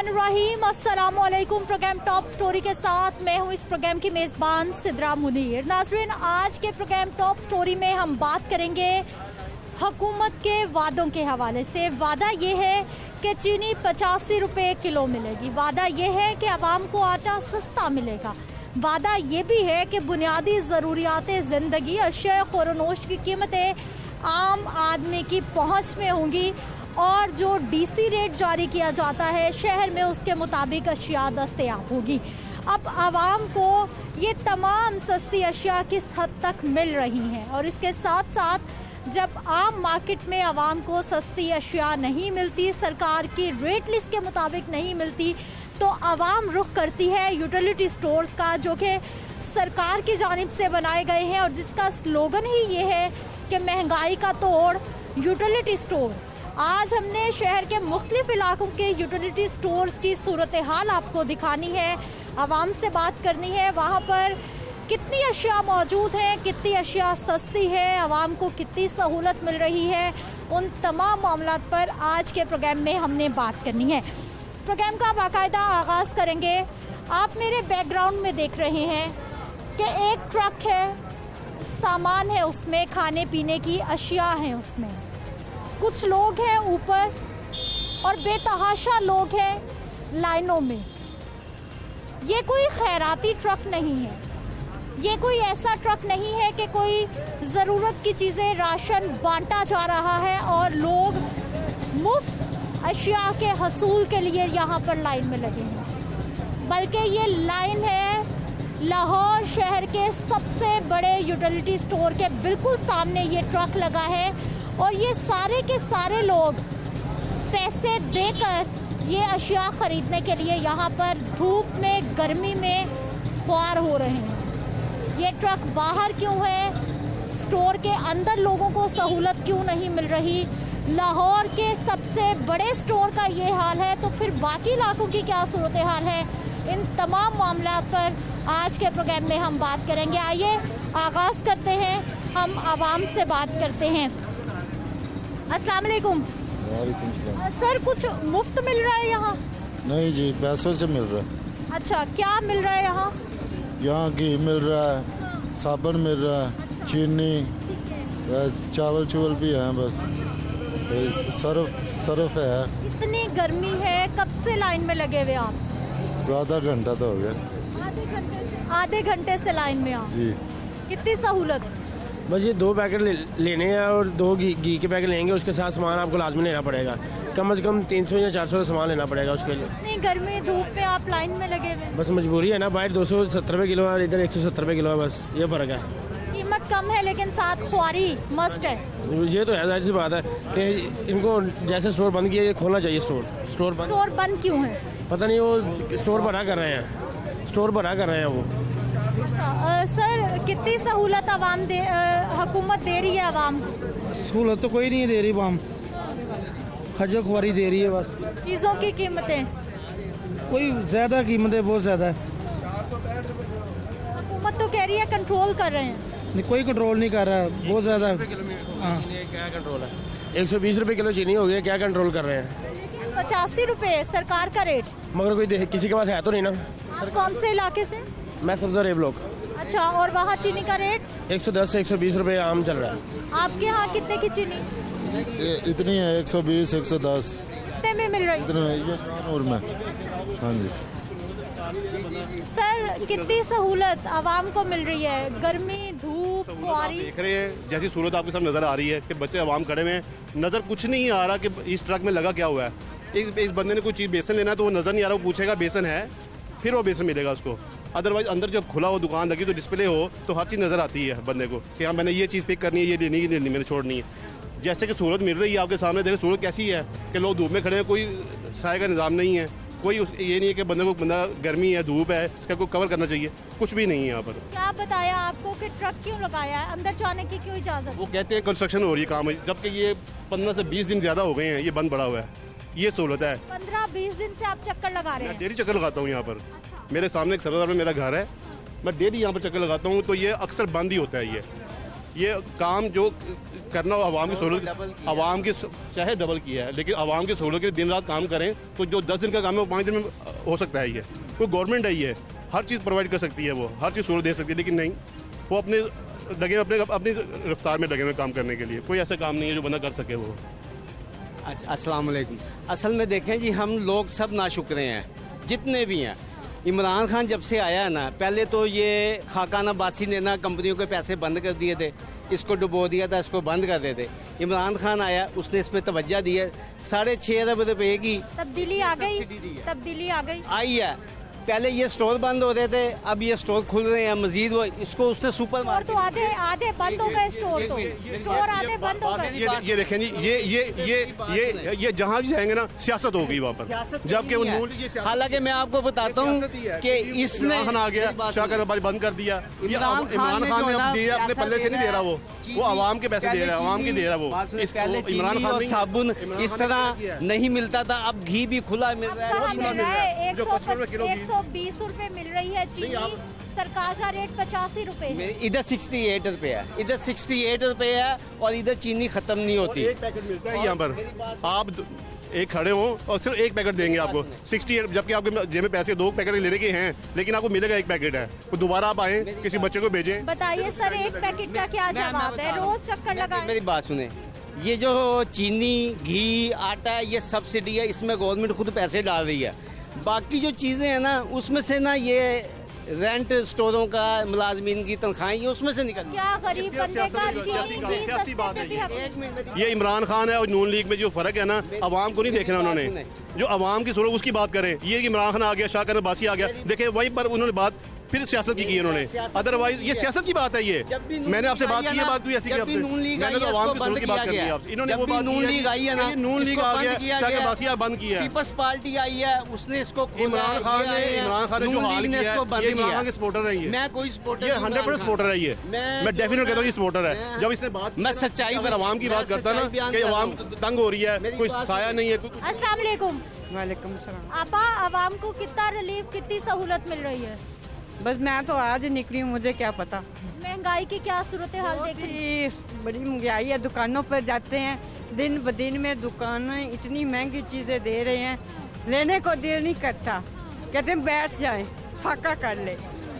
बिस्मिल्लाहिर्रहमानिर्रहीम। अस्सलामुअलैकुम। Programme top story के साथ मैं हूं इस प्रोग्राम की मेज़बान सिद्रा मुनीर। नाज़रीन, आज के प्रोग्राम टॉप स्टोरी में हम बात करेंगे हुकूमत के वादों के हवाले से। वादा ये है कि चीनी 85 रुपये किलो मिलेगी। वादा ये है कि आवाम को आटा सस्ता मिलेगा। वादा ये भी है कि बुनियादी ज़रूरियात ज़िंदगी अशिया ख़ोरनोश की कीमतें आम आदमी की पहुंच में होंगी और जो डीसी रेट जारी किया जाता है शहर में उसके मुताबिक अशिया दस्तयाब होगी। अब आवाम को ये तमाम सस्ती अशिया किस हद तक मिल रही हैं और इसके साथ साथ जब आम मार्केट में आवाम को सस्ती अशिया नहीं मिलती, सरकार की रेट लिस्ट के मुताबिक नहीं मिलती, तो आवाम रुख करती है यूटिलिटी स्टोर्स का, जो कि सरकार की जानिब से बनाए गए हैं और जिसका स्लोगन ही ये है कि महंगाई का तोड़ यूटिलिटी स्टोर। आज हमने शहर के मुख्तलिफ इलाकों के यूटिलिटी स्टोर्स की सूरत हाल आपको दिखानी है, आवाम से बात करनी है, वहाँ पर कितनी अशिया मौजूद हैं, कितनी अशिया सस्ती है, आवाम को कितनी सहूलत मिल रही है, उन तमाम मामलात पर आज के प्रोग्राम में हमने बात करनी है। प्रोग्राम का बाकायदा आगाज़ करेंगे। आप मेरे बैकग्राउंड में देख रहे हैं कि एक ट्रक है, सामान है उसमें, खाने पीने की अशिया हैं उसमें, कुछ लोग हैं ऊपर और बेतहाशा लोग हैं लाइनों में। ये कोई खैराती ट्रक नहीं है, ये कोई ऐसा ट्रक नहीं है कि कोई ज़रूरत की चीज़ें, राशन बांटा जा रहा है और लोग मुफ्त अशिया के हसूल के लिए यहाँ पर लाइन में लगे हैं, बल्कि ये लाइन है लाहौर शहर के सबसे बड़े यूटिलिटी स्टोर के बिल्कुल सामने ये ट्रक लगा है और ये सारे के सारे लोग पैसे देकर ये अशिया ख़रीदने के लिए यहाँ पर धूप में, गर्मी में ख्वार हो रहे हैं। ये ट्रक बाहर क्यों है? स्टोर के अंदर लोगों को सहूलत क्यों नहीं मिल रही? लाहौर के सबसे बड़े स्टोर का ये हाल है, तो फिर बाकी इलाकों की क्या सूरत हाल है? इन तमाम मामलों पर आज के प्रोग्राम में हम बात करेंगे। आइए आगाज़ करते हैं, हम आवाम से बात करते हैं। अस्सलाम वालेकुम। वालेकुम सलाम। सर, कुछ मुफ्त मिल रहा है यहाँ? नहीं जी, पैसों से मिल रहा है। अच्छा, क्या मिल रहा है यहाँ? यहाँ घी मिल रहा है, साबुन मिल रहा है, चीनी, चावल चूवल भी हैं, बस सरफ है। इतनी गर्मी है, कब से लाइन में लगे हुए आप? तो आधा घंटा तो हो गया। आधे घंटे से लाइन में आप जी। कितनी सहूलत? बस ये 2 पैकेट लेने हैं और 2 घी के पैकेट लेंगे, उसके साथ सामान आपको लाजमी लेना पड़ेगा। कम से कम 300 या 400 का सामान लेना पड़ेगा उसके लिए। इतनी गर्मी धूप में आप लाइन में लगे हुए? बस मजबूरी है ना, बाहर 270 रुपये किलो है, इधर 170 रुपये किलो है, बस ये फ़र्क है। कीमत कम है लेकिन साथ ख्वारी मस्ट है। ये तो है, जाहिर सी बात है कि इनको जैसे स्टोर बंद किया, ये खोलना चाहिए। स्टोर बंद क्यों है? पता नहीं, वो स्टोर भरा कर रहे हैं, स्टोर भरा कर रहे हैं वो। सर, कितनी सहूलत हुकूमत दे रही है आवाम को? सहूलत तो कोई नहीं दे रही, आवाम खर्चा खुआरी दे रही है बस। चीज़ों की कीमतें कोई ज़्यादा कीमतें बहुत ज़्यादा है। हुकूमत तो कह रही है कंट्रोल कर रहे हैं। नहीं, कोई कंट्रोल नहीं कर रहा है, बहुत ज़्यादा। हाँ, क्या कंट्रोल है? 120 रुपये किलो चीनी हो गया, क्या कंट्रोल कर रहे हैं? 85 रुपये सरकार का रेट, मगर कोई किसी के पास है तो नहीं ना। सर, कौन से इलाके से? मैं सब्जा रेब लोग। अच्छा, और वहाँ चीनी का रेट 110 से 120 रुपये आम चल रहा है। आपके यहाँ कितने की चीनी? इतनी है 120, 110 कितने में मिल रही? इतने ये शाहनूर में। हाँ जी। सर, कितनी सहूलत आवाम को मिल रही है? गर्मी, धूप, ख्वारी देख रहे हैं, जैसी सूरत आपके सामने नज़र आ रही है कि बच्चे आवाम खड़े हुए हैं, नज़र कुछ नहीं आ रहा कि इस ट्रक में लगा क्या हुआ है। एक बंदे ने कोई चीज़ बेसन लेना है तो वो नज़र नहीं आ रहा, वो पूछेगा बेसन है, फिर वो बेसन मिलेगा उसको। अदरवाइज अंदर जब खुला हो, दुकान लगी तो डिस्प्ले हो तो हर चीज़ नज़र आती है बंदे को कि हाँ मैंने ये चीज़ पिक करनी है, ये लेनी है, मैंने छोड़नी है। जैसे कि सूरत मिल रही है आपके सामने, देखो सूरत कैसी है कि लोग धूप में खड़े हैं, कोई साए का निज़ाम नहीं है, कोई ये नहीं है कि बंदा गर्मी है, धूप है, इसका कोई कवर करना चाहिए, कुछ भी नहीं है यहाँ पर। क्या बताया आपको कि ट्रक क्यों लगाया है? अंदर जाने की क्यों इजाज़त? वो कहते हैं कंस्ट्रक्शन हो रही है, काम है, जबकि ये 15 से 20 दिन ज़्यादा हो गए हैं ये बंद पड़ा हुआ है। ये सहूलत है। 15-20 दिन से आप चक्कर लगा रहे मैं हैं? डेली चक्कर लगाता हूँ यहाँ पर। मेरे सामने एक सरदार में मेरा घर है, मैं डेली यहाँ पर चक्कर लगाता हूँ, तो ये अक्सर बंद ही होता है। ये काम जो करना हो आवाम की सहूलत, आवाम की चाहे डबल किया है, लेकिन आवाम की सहूलत के लिए दिन रात काम करें तो जो 10 दिन का काम है वो 5 दिन में हो सकता है। ये कोई गवर्नमेंट है, ये हर चीज़ प्रोवाइड कर सकती है, वो हर चीज़ सहूलत दे सकती है, लेकिन नहीं, वो अपने लगे अपनी रफ्तार में लगे हुए काम करने के लिए। कोई ऐसा काम नहीं है जो बंदा कर सके वो। अच्छा, अस्सलाम वालेकुम। असल में देखें जी, हम लोग सब नाशुक्रे हैं जितने भी हैं। इमरान खान जब से आया है ना, पहले तो ये खाकाना बासी ने ना कंपनियों के पैसे बंद कर दिए थे, इसको डुबो दिया था, इसको बंद कर देते। इमरान खान आया, उसने इस पर तवज्जो दी है। 6.5 अरब रुपए की तब्दीली आ गई, तब्दीली आ गई। आई है। पहले ये स्टोर बंद हो रहे थे, अब ये स्टोर खुल रहे हैं मजीद। वो इसको उसने सुपर स्टोर मार्केट तो आधे बंद हो गए, स्टोर आधे बंद हो गए। ये देखें जी, ये जहाँ भी जाएंगे ना सियासत हो गई वहाँ पर, जबकि वो हालांकि मैं आपको बताता हूँ कि इसने इमरान खान आ गया, शाहकार बंद कर दिया। इमरान खान ने अब दिया, अपने पल्ले से नहीं दे रहा, वो आवाम के पैसे दे रहा है, आवाम की दे रहा है वो। इमरान खान साबुन इस तरह नहीं मिलता था, अब घी भी खुला मिल रहा है। 120 रुपए मिल रही है चीनी, सरकार का रेट 85 रुपए है। इधर 68 रुपए है, इधर 68 रुपए है, और इधर चीनी खत्म नहीं होती। एक पैकेट मिलता है यहाँ पर, आप एक खड़े हो और सिर्फ एक पैकेट देंगे आपको 68, जबकि आपके जेब में पैसे 2 पैकेट लेने के हैं, लेकिन आपको मिलेगा 1 पैकेट है। तो दोबारा आप आए, किसी बच्चे को भेजें। बताइए सर, 1 पैकेट का क्या जवाब है? रोज चक्कर लगाएं। मेरी बात सुने, ये जो चीनी, घी, आटा, ये सब्सिडी है, इसमें गवर्नमेंट खुद पैसे डाल रही है। बाकी जो चीज़ें हैं ना, उसमें से ना ये रेंट स्टोरों का, मुलाजमीन की तनख्वाहें, ये उसमें से निकल। क्या गरीब बंदे का सियासी बात है एक ये इमरान खान है और नून लीग में जो फर्क है ना, आवाम को नहीं देखना उन्होंने, जो आवाम की सूरत उसकी बात करें। ये इमरान खान आ गया, शाहकार बासी आ गया, देखे वहीं पर उन्होंने बात फिर सियासत की उन्होंने। अदरवाइज ये सियासत की बात है। ये मैंने आपसे बात की है, बात कोई ऐसी मैंने तो आवाम की सूरत की बात कर दी आप, इन्होंने वो बात नून लीग आई है ना, नून लीग आ गया, शाहकार बासी बंद किया। पीपल्स पार्टी आई है, उसने इसको इमरान खान ने जो हाल किया है, ये इमरान खान के सपोर्टर है। ये मैं कोई सपोर्टर, ये 100% सपोर्टर है। ये मैं डेफिनेट कहता हूँ ये सपोर्टर है। जब इसने बात, मैं सच्चाई, अगर आवाम की बात करता ना कि आवाम तंग हो रही है, कोई साया नहीं है। अस्सलाम वालेकुम। वालेकुम सलाम। आपा, आवाम को कितना रिलीफ, कितनी सहूलत मिल रही है? बस मैं तो आज निकली हूँ, मुझे क्या पता। महंगाई की क्या सूरत हाल देख रही है? बड़ी महंगाई है, दुकानों पर जाते हैं, दिन ब दिन में दुकानें इतनी महंगी चीज़ें दे रहे हैं, लेने को दिल नहीं करता। कहते हैं बैठ जाएं, फाका कर ले,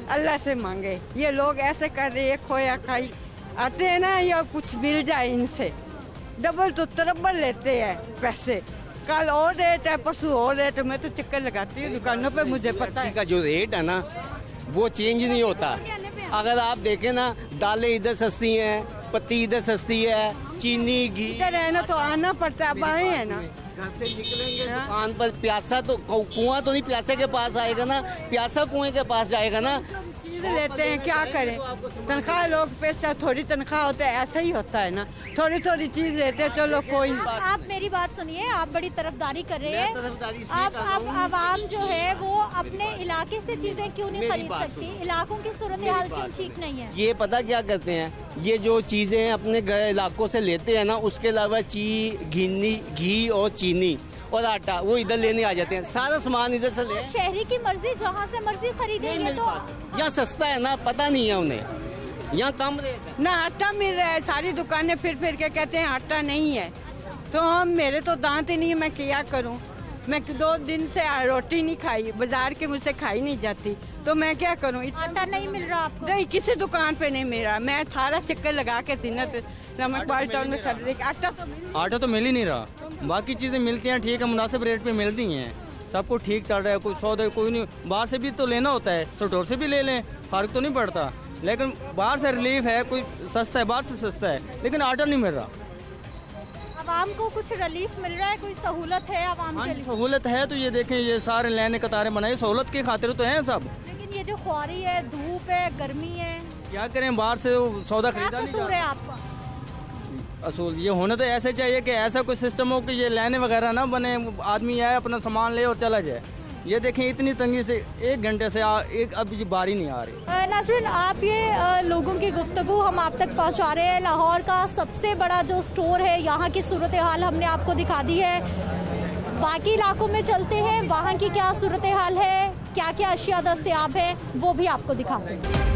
अल्लाह से मांगे। ये लोग ऐसे कर रहे हैं, खोया खाई आते हैं ना, या कुछ मिल जाए इनसे, डबल तो ट्रिपल लेते हैं पैसे। कल और रेट है, परसों और रेट है। मैं तो चक्कर लगाती हूँ दुकानों पे, मुझे पता है। का जो रेट है ना, वो चेंज नहीं होता। अगर आप देखें ना, दालें इधर सस्ती हैं, पत्ती इधर सस्ती है, चीनी, घी। इधर है ना तो आना पड़ता है, अब आए हैं ना। घर से निकलेंगे दुकान पर, प्यासा तो कुआं तो नहीं प्यासे के पास आएगा ना, प्यासा कुएं के पास जाएगा ना। चीज लेते हैं, क्या करें, तनख्वाह लोग पैसा, थोड़ी तनख्वाह होता है, ऐसा ही होता है ना, थोड़ी थोड़ी चीज लेते हैं, चलो कोई। आप मेरी बात सुनिए, आप बड़ी तरफदारी कर रहे हैं। तरफदारी इसलिए आप कर रहा हूं। आवाम जो है वो अपने इलाके से चीजें क्यों नहीं मेरी खरीद बात सकती? सुनो। इलाकों की सूरत हाल क्यों ठीक नहीं है? ये पता क्या करते हैं, ये जो चीज़ें अपने इलाकों से लेते हैं ना, उसके अलावा घी और चीनी और आटा वो इधर लेने आ जाते हैं। सारा सामान इधर से ले। शहरी की मर्जी, जहाँ से मर्जी खरीदेंगे तो। यहाँ सस्ता है ना, पता नहीं है उन्हें, यहाँ कम रेट है ना आटा मिल रहा है, सारी दुकानें फिर फिर के कहते हैं आटा नहीं है। तो हम, मेरे तो दांत ही नहीं है, मैं क्या करूं? मैं 2 दिन से रोटी नहीं खाई, बाजार के मुझसे खाई नहीं जाती, तो मैं क्या करूं? आटा नहीं मिल रहा आपको? नहीं, किसी दुकान पे नहीं मिल रहा। मैं 18 चक्कर लगा के थी ना, नमक बाल टाउन में सब देख, आटा तो मिल ही नहीं रहा। बाकी चीज़ें मिलती हैं, ठीक है, मुनासिब रेट पे मिलती हैं, सबको ठीक चल रहा है। कोई सौदा कोई नहीं, बाहर से भी तो लेना होता है, स्टोर से भी ले लें, फर्क तो नहीं पड़ता। लेकिन बाहर से रिलीफ है, कोई सस्ता है, बाहर से सस्ता है, लेकिन आटा नहीं मिल रहा। आवाम को कुछ रिलीफ मिल रहा है, कोई सहूलत है आवाम हाँ के जी, लिए? सहूलत है तो ये देखें, ये सारे लाइनें कतारें बनाई, सहूलत की खातिर तो हैं सब। लेकिन ये जो ख्वारी है, धूप है, गर्मी है, क्या करें, बाहर से सौदा क्या खरीदा नहीं कसूर है जाता। आपका? असूल ये होना तो ऐसे चाहिए कि ऐसा कोई सिस्टम हो कि ये लाइनें वगैरह ना बने, आदमी आए अपना सामान ले और चला जाए। ये देखें, इतनी तंगी से 1 घंटे से एक अभी बारी नहीं आ रही। नाज़रीन, आप ये लोगों की गुफ्तगू हम आप तक पहुंचा रहे हैं। लाहौर का सबसे बड़ा जो स्टोर है, यहाँ की सूरत हाल हमने आपको दिखा दी है। बाकी इलाकों में चलते हैं, वहाँ की क्या सूरत हाल है, क्या क्या अशिया दस्तयाब है, वो भी आपको दिखाते हैं।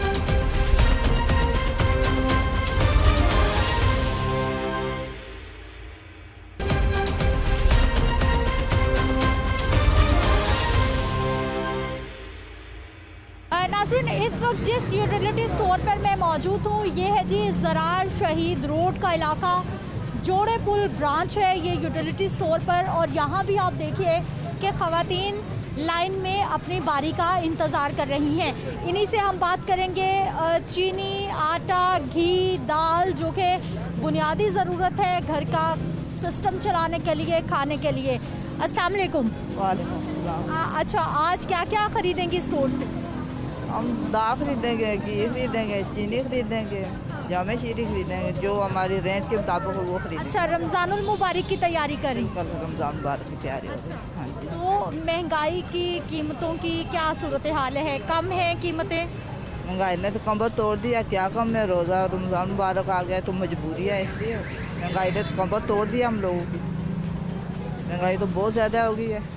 नाज़रीन, इस वक्त जिस यूटिलिटी स्टोर पर मैं मौजूद हूँ ये है जी ज़रार शहीद रोड का इलाका। जोड़े पुल ब्रांच है ये यूटिलिटी स्टोर पर, और यहाँ भी आप देखिए कि ख़वातीन लाइन में अपनी बारी का इंतज़ार कर रही हैं। इन्हीं से हम बात करेंगे। चीनी, आटा, घी, दाल जो कि बुनियादी ज़रूरत है घर का सिस्टम चलाने के लिए, खाने के लिए। अस्सलाम वालेकुम। अच्छा, आज क्या क्या खरीदेंगे स्टोर से? हम दाल खरीदेंगे, घी खरीदेंगे, चीनी खरीदेंगे, जामे शीरी खरीदेंगे, जो हमारी रेंज के मुताबिक हो वो खरीदेंगे। अच्छा, रमज़ानुल मुबारक की तैयारी कर रही? कल रमज़ान मुबारक की तैयारी हो रही है। हाँ जी। तो महंगाई की कीमतों की क्या सूरत हाल है? कम है कीमतें? महंगाई ने तो कमर तोड़ दिया, क्या कम है, रोज़ा रमज़ान मुबारक आ गया तो मजबूरी है, इसलिए महंगाई ने तो कमर तोड़ दिया हम लोगों की। महंगाई तो बहुत ज़्यादा हो गई है।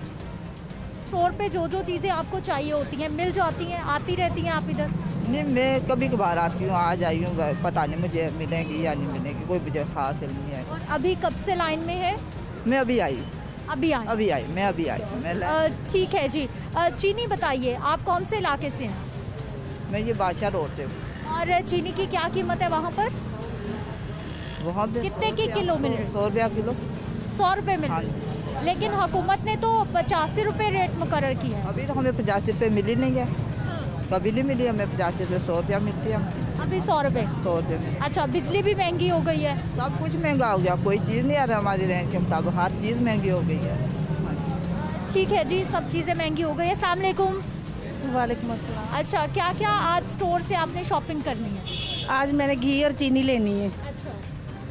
स्टोर पे जो जो चीज़ें आपको चाहिए होती हैं मिल जाती हैं, आती रहती हैं आप इधर? नहीं, मैं कभी कभार आती हूँ, आज आई हूँ, पता नहीं मुझे मिलेंगी या नहीं मिलेंगी, कोई मुझे खास इल्म नहीं है। और अभी कब से लाइन में है? मैं अभी आई हूँ। अभी आई? मैं अभी आई मैं ठीक है जी। चीनी बताइए, आप कौन से इलाके से हैं? मैं ये बादशाह रोड से हूँ। और चीनी की क्या कीमत है वहाँ पर? वहाँ पे कितने की किलो मिल रही? 100 रुपया किलो। 100 रुपये मिल हाँ रही? लेकिन हुकूमत ने तो 85 रुपये रेट मुकर्रर किया है। अभी तो हमें 85 रुपये मिली नहीं है, कभी नहीं मिली हमें 85 से 100 रुपया मिलती है हमें। अभी 100 रुपये? 100 रुपये में अच्छा, बिजली भी महंगी हो गई है? सब कुछ महंगा हो गया, कोई चीज़ नहीं आ रहा हमारी रेंज के मुताबिक, हर चीज़ महंगी हो गई है। ठीक है जी, सब चीज़ें महंगी हो गई है। अस्सलाम वालेकुम। वालेकुम अस्सलाम। अच्छा, क्या क्या आज स्टोर से आपने शॉपिंग करनी है? आज मैंने घी और चीनी लेनी है। अच्छा,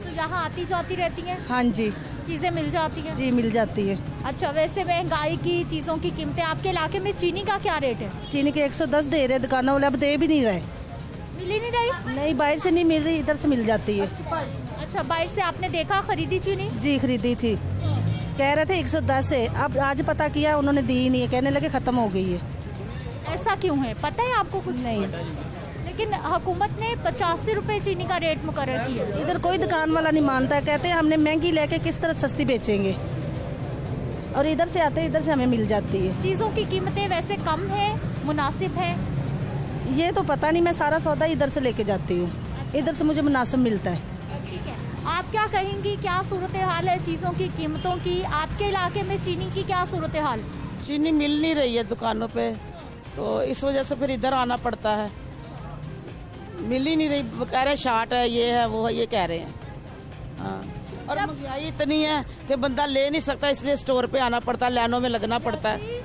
तो यहाँ आती जाती रहती हैं? हाँ जी। चीज़ें मिल जाती हैं? जी मिल जाती है। अच्छा, वैसे महंगाई की चीज़ों की कीमतें आपके इलाके में चीनी का क्या रेट है? चीनी के 110 दे रहे, दुकानों वाले अब दे भी नहीं रहे। मिल ही नहीं रही? नहीं, बाहर से नहीं मिल रही, इधर से मिल जाती है। अच्छा, बाहर से आपने देखा, खरीदी चीनी? जी खरीदी थी, कह रहे थे 110 है, अब आज पता किया उन्होंने दी ही नहीं है, कहने लगे ख़त्म हो गई है। ऐसा क्यों है, पता है आपको कुछ? नहीं, लेकिन हुकूमत ने 85 रुपये चीनी का रेट मुकर्रर किया। इधर कोई दुकान वाला नहीं मानता, कहते हैं हमने महंगी लेके किस तरह सस्ती बेचेंगे, और इधर से आते इधर से हमें मिल जाती है। चीज़ों की कीमतें वैसे कम है, मुनासिब है? ये तो पता नहीं, मैं सारा सौदा इधर से लेके जाती हूँ, इधर से मुझे मुनासिब मिलता है। ठीक है, आप क्या कहेंगी, क्या सूरत हाल है चीज़ों की कीमतों की? आपके इलाके में चीनी की क्या सूरत हाल? चीनी मिल नहीं रही है दुकानों पे, तो इस वजह से फिर इधर आना पड़ता है। मिल ही नहीं रही, कह रहे शार्ट है, ये है वो है, ये कह रहे हैं। हाँ, और महंगाई इतनी है कि बंदा ले नहीं सकता, इसलिए स्टोर पे आना पड़ता है, लाइनों में लगना पड़ता है।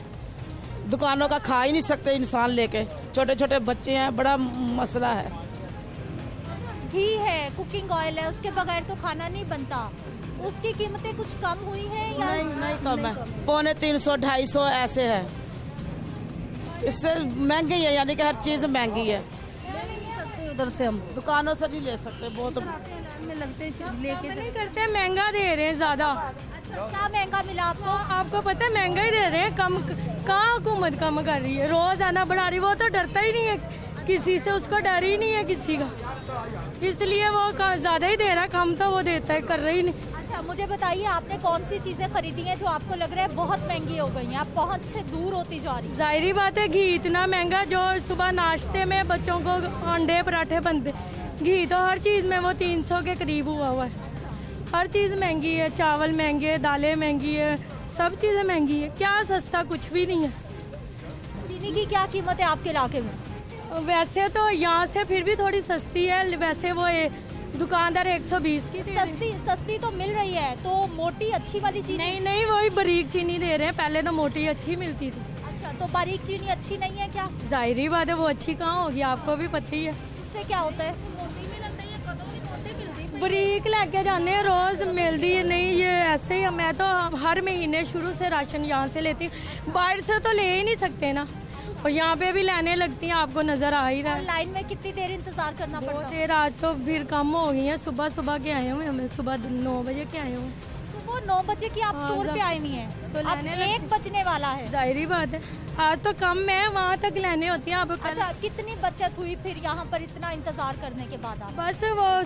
दुकानों का खा ही नहीं सकते इंसान लेके, छोटे छोटे बच्चे हैं, बड़ा मसला है। घी है, कुकिंग ऑयल है, उसके बगैर तो खाना नहीं बनता। उसकी कीमतें कुछ कम हुई हैं या नहीं कम है, 250 250 ऐसे है। इससे महंगी है, यानी कि हर चीज़ महंगी है। उधर से हम दुकानों से नहीं ले सकते, बहुत में लगते लेके नहीं करते, महंगा दे रहे हैं ज़्यादा। अच्छा, क्या महंगा मिला आपको? आपको पता है महंगा ही दे रहे हैं, कम कहाँ हुकूमत कम कर रही है, रोज आना बढ़ा रही है। वो तो डरता ही नहीं है किसी से, उसको डर ही नहीं है किसी का, इसलिए वो ज़्यादा ही दे रहा है, कम तो वो देता है, कर रही नहीं। अच्छा, मुझे बताइए, आपने कौन सी चीज़ें खरीदी हैं जो आपको लग रहा है बहुत महंगी हो गई हैं, आप पहुंच से दूर होती जा रही हैं? जाहिर बात है, घी इतना महंगा, जो सुबह नाश्ते में बच्चों को अंडे पराठे बनते, घी तो हर चीज़ में वो 300 के करीब हुआ है। हर चीज़ महंगी है, चावल महंगे, दालें महंगी है, सब चीज़ें महंगी है, क्या सस्ता कुछ भी नहीं है। चीनी की क्या कीमत है आपके इलाके में? वैसे तो यहाँ से फिर भी थोड़ी सस्ती है, वैसे वो दुकानदार 120 की सस्ती तो मिल रही है, तो मोटी अच्छी वाली चीनी? नहीं, वही बारीक चीनी दे रहे हैं, पहले तो मोटी अच्छी मिलती थी। अच्छा, तो बारीक चीनी अच्छी नहीं है क्या? जाहिर बात है, वो अच्छी कहाँ होगी, आपको भी पता ही है। इससे क्या होता है? बारीक लेके जाने हैं, रोज मिलती है नहीं, ये ऐसे ही। मैं तो हर महीने शुरू से राशन यहाँ से लेती हूँ, बाहर से तो ले ही नहीं सकते ना, और यहाँ पे भी लाने लगती हैं, आपको नजर आ ही रहा है। लाइन में कितनी देर इंतजार करना पड़ता है? देर आज तो फिर कम हो गई है, सुबह के आए हुए, हमें सुबह 9 बजे के आए हुए। सुबह 9 बजे की आप स्टोर पे आई हुई हैं, तो अब लेने 1 बजने वाला है। जाहिर बात है, आज तो कम है, वहाँ तक लेने होती हैं आप। अच्छा, कितनी बचत हुई फिर यहाँ पर इतना इंतजार करने के बाद? आप बस वो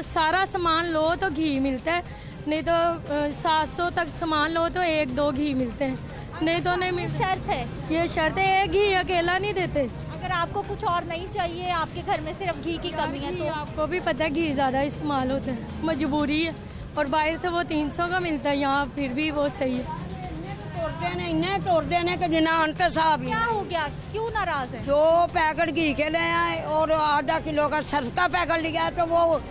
सारा सामान लो तो घी मिलता है, नहीं तो 700 तक सामान लो तो 1-2 घी मिलते हैं, नहीं तो नहीं मिलता। शर्त है? ये शर्त है, एक घी अकेला नहीं देते। अगर आपको कुछ और नहीं चाहिए, आपके घर में सिर्फ घी की कमी है, तो आपको भी पता है घी ज़्यादा इस्तेमाल होता है, मजबूरी है। और बाहर से वो 300 का मिलता है, यहाँ फिर भी वो सही है। तोड़ देने के जिना अंत साहब क्या हो गया, क्यों नाराज है? 2 पैकेट घी के ले आए और आधा किलो का सर्फ का पैकेट लिया, तो वो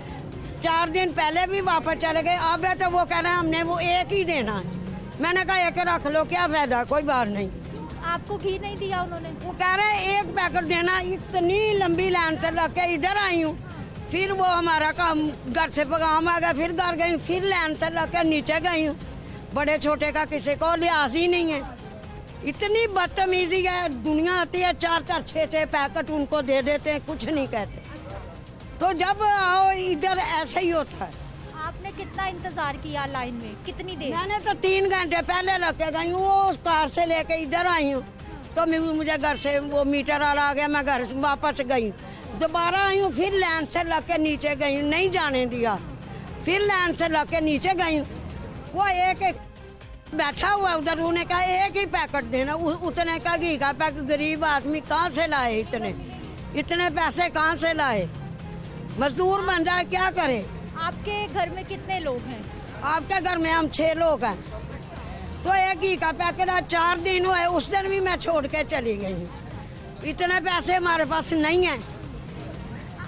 4 दिन पहले भी वापस चले गए। अब है तो वो कह रहे हैं हमने वो एक ही देना है। मैंने कहा एक रख लो, क्या फायदा, कोई बात नहीं। आपको घी नहीं दिया उन्होंने? वो कह रहे हैं 1 पैकेट देना। इतनी लंबी लाइन से लग के इधर आई हूँ, फिर वो हमारा काम घर से पैगाम आ गया, फिर घर गई, फिर लाइन से लग के नीचे गई हूँ। बड़े छोटे का किसी को लिहाज ही नहीं है। इतनी बदतमीजी है, दुनिया आती है 4-4, 6-6 पैकेट उनको दे देते हैं, कुछ नहीं कहते। तो जब आओ इधर ऐसे ही होता है। आपने कितना इंतजार किया लाइन में, कितनी देर? मैंने तो 3 घंटे पहले रखे गई हूँ, वो उस कार से लेके इधर आई हूँ, तो मुझे घर से वो मीटर वाला आ गया, मैं घर से वापस गई, दोबारा आई हूँ, फिर लाइन से लग के नीचे गई, नहीं जाने दिया, फिर लाइन से लग के नीचे गई। वो एक बैठा हुआ उधर, उन्होंने कहा 1 ही पैकेट देना, उतने का घी का पैकेट। गरीब आदमी कहाँ से लाए इतने पैसे, कहाँ से लाए? मजदूर बन जाए, क्या करे? आपके घर में कितने लोग हैं? आपके घर में हम 6 लोग हैं, तो 1 घी का पैकेट आज 4 दिन हुए, उस दिन भी मैं छोड़ के चली गई हूँ। इतने पैसे हमारे पास नहीं है।